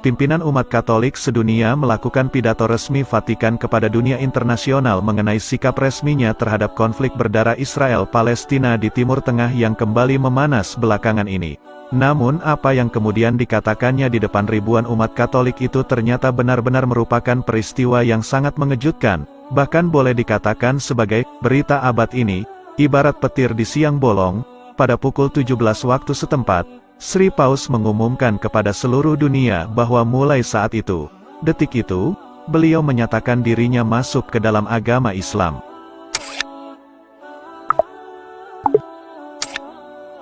pimpinan umat Katolik sedunia melakukan pidato resmi Vatikan kepada dunia internasional mengenai sikap resminya terhadap konflik berdarah Israel-Palestina di Timur Tengah yang kembali memanas belakangan ini. Namun apa yang kemudian dikatakannya di depan ribuan umat Katolik itu ternyata benar-benar merupakan peristiwa yang sangat mengejutkan, bahkan boleh dikatakan sebagai berita abad ini, ibarat petir di siang bolong. Pada pukul 17 waktu setempat, Sri Paus mengumumkan kepada seluruh dunia bahwa mulai saat itu, detik itu, beliau menyatakan dirinya masuk ke dalam agama Islam.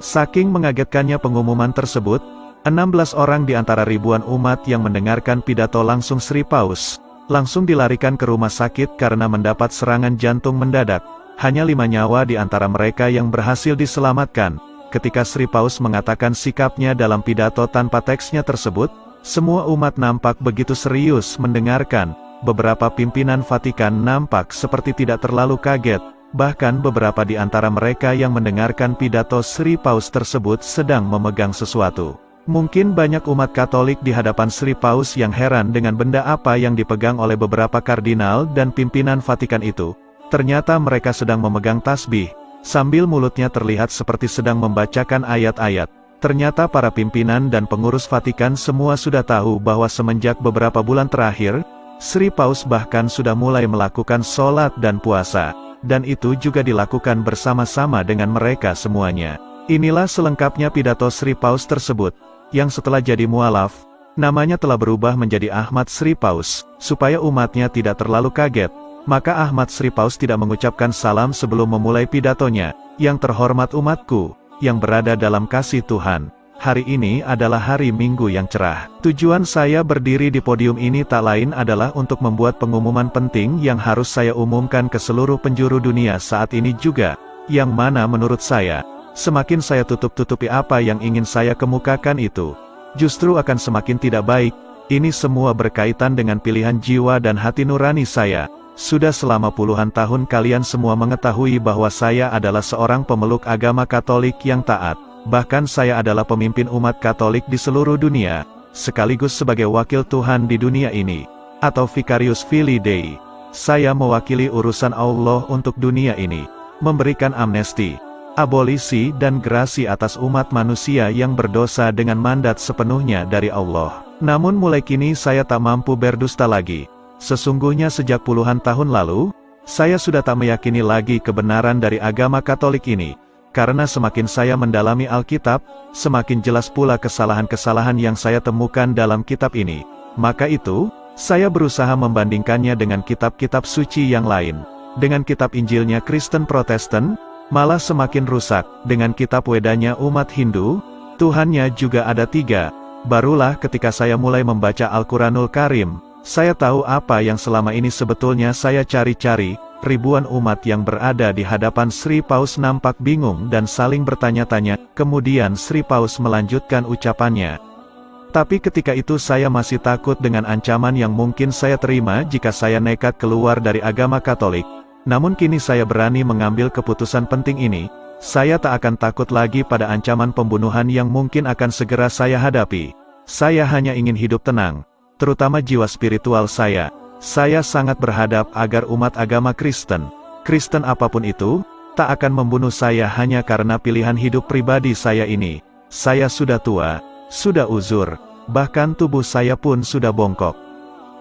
Saking mengagetkannya pengumuman tersebut, 16 orang di antara ribuan umat yang mendengarkan pidato langsung Sri Paus, langsung dilarikan ke rumah sakit karena mendapat serangan jantung mendadak. Hanya 5 nyawa di antara mereka yang berhasil diselamatkan. Ketika Sri Paus mengatakan sikapnya dalam pidato tanpa teksnya tersebut, semua umat nampak begitu serius mendengarkan. Beberapa pimpinan Vatikan nampak seperti tidak terlalu kaget, bahkan beberapa di antara mereka yang mendengarkan pidato Sri Paus tersebut sedang memegang sesuatu. Mungkin banyak umat Katolik di hadapan Sri Paus yang heran dengan benda apa yang dipegang oleh beberapa kardinal dan pimpinan Vatikan itu. Ternyata mereka sedang memegang tasbih, sambil mulutnya terlihat seperti sedang membacakan ayat-ayat. Ternyata para pimpinan dan pengurus Vatikan semua sudah tahu bahwa semenjak beberapa bulan terakhir, Sri Paus bahkan sudah mulai melakukan sholat dan puasa, dan itu juga dilakukan bersama-sama dengan mereka semuanya. Inilah selengkapnya pidato Sri Paus tersebut, yang setelah jadi mualaf, namanya telah berubah menjadi Ahmad Sri Paus, supaya umatnya tidak terlalu kaget. Maka Ahmad Sri Paus tidak mengucapkan salam sebelum memulai pidatonya. Yang terhormat umatku, yang berada dalam kasih Tuhan, hari ini adalah hari Minggu yang cerah. Tujuan saya berdiri di podium ini tak lain adalah untuk membuat pengumuman penting yang harus saya umumkan ke seluruh penjuru dunia saat ini juga, yang mana menurut saya, semakin saya tutup-tutupi apa yang ingin saya kemukakan itu, justru akan semakin tidak baik. Ini semua berkaitan dengan pilihan jiwa dan hati nurani saya. Sudah selama puluhan tahun kalian semua mengetahui bahwa saya adalah seorang pemeluk agama Katolik yang taat. Bahkan saya adalah pemimpin umat Katolik di seluruh dunia, sekaligus sebagai wakil Tuhan di dunia ini, atau Vicarius Filii Dei. Saya mewakili urusan Allah untuk dunia ini, memberikan amnesti, abolisi dan grasi atas umat manusia yang berdosa dengan mandat sepenuhnya dari Allah. Namun mulai kini saya tak mampu berdusta lagi. Sesungguhnya sejak puluhan tahun lalu, saya sudah tak meyakini lagi kebenaran dari agama Katolik ini. Karena semakin saya mendalami Alkitab, semakin jelas pula kesalahan-kesalahan yang saya temukan dalam kitab ini. Maka itu, saya berusaha membandingkannya dengan kitab-kitab suci yang lain. Dengan kitab Injilnya Kristen Protestan, malah semakin rusak. Dengan kitab Wedanya umat Hindu, Tuhannya juga ada 3. Barulah ketika saya mulai membaca Al-Quranul Karim, saya tahu apa yang selama ini sebetulnya saya cari-cari. Ribuan umat yang berada di hadapan Sri Paus nampak bingung dan saling bertanya-tanya. Kemudian Sri Paus melanjutkan ucapannya. Tapi ketika itu saya masih takut dengan ancaman yang mungkin saya terima jika saya nekat keluar dari agama Katolik. Namun kini saya berani mengambil keputusan penting ini. Saya tak akan takut lagi pada ancaman pembunuhan yang mungkin akan segera saya hadapi. Saya hanya ingin hidup tenang, terutama jiwa spiritual saya. Saya sangat berharap agar umat agama Kristen apapun itu, tak akan membunuh saya hanya karena pilihan hidup pribadi saya ini. Saya sudah tua, sudah uzur, bahkan tubuh saya pun sudah bongkok.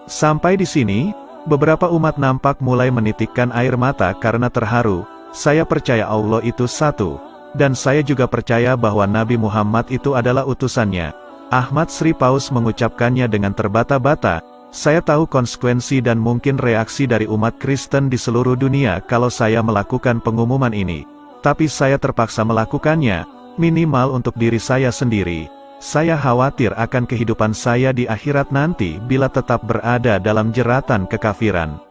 Sampai di sini, beberapa umat nampak mulai menitikkan air mata karena terharu. Saya percaya Allah itu satu, dan saya juga percaya bahwa Nabi Muhammad itu adalah utusannya. Ahmad Sri Paus mengucapkannya dengan terbata-bata. Saya tahu konsekuensi dan mungkin reaksi dari umat Kristen di seluruh dunia kalau saya melakukan pengumuman ini. Tapi saya terpaksa melakukannya, minimal untuk diri saya sendiri. Saya khawatir akan kehidupan saya di akhirat nanti bila tetap berada dalam jeratan kekafiran.